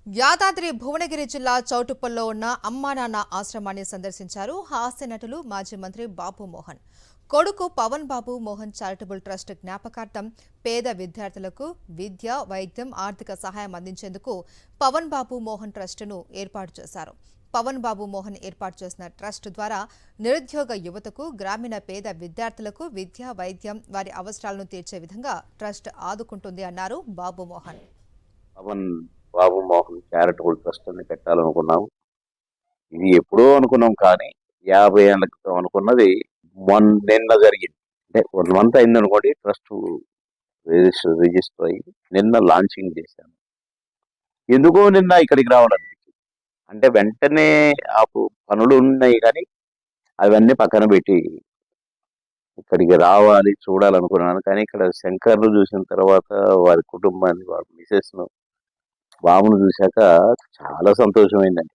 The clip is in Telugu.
యాదాద్రి భువనగిరి జిల్లా చౌటుప్పల్లో ఉన్న అమ్మానాన్న ఆశ్రమాన్ని సందర్శించారు హాస్య నటులు మాజీ మంత్రి బాబు మోహన్. కొడుకు పవన్ బాబు మోహన్ చారిటబుల్ ట్రస్ట్ జ్ఞాపకార్థం పేద విద్యార్థులకు విద్య, వైద్యం, ఆర్థిక సహాయం అందించేందుకు పవన్ బాబు మోహన్ ట్రస్టును ఏర్పాటు చేశారు. పవన్ బాబు మోహన్ ఏర్పాటు చేసిన ట్రస్ట్ ద్వారా నిరుద్యోగ యువతకు, గ్రామీణ పేద విద్యార్థులకు విద్య, వైద్యం, వారి అవసరాలను తీర్చే విధంగా ట్రస్ట్ ఆదుకుంటుంది అన్నారు బాబు మోహన్. పవన్ బాబు మోహన్ చారిటబుల్ ట్రస్ట్ అని పెట్టాలనుకున్నాము. ఇది ఎప్పుడో అనుకున్నాం, కానీ 50 ఏళ్ల క్రితం అనుకున్నది నిన్న జరిగింది. అంటే 1 మంత్ అయింది అనుకోండి, ట్రస్ట్ రిజిస్టర్ అయ్యి నిన్న లాంచింగ్ చేశాను. ఎందుకో నిన్న ఇక్కడికి రావడానికి, అంటే వెంటనే పనులు ఉన్నాయి, కానీ అవన్నీ పక్కన పెట్టి ఇక్కడికి రావాలి, చూడాలనుకున్నాను. కానీ ఇక్కడ శంకర్ను చూసిన తర్వాత, వారి కుటుంబాన్ని, వారి మిసెస్ను, బాబును చూశాక చాలా సంతోషమైందండి.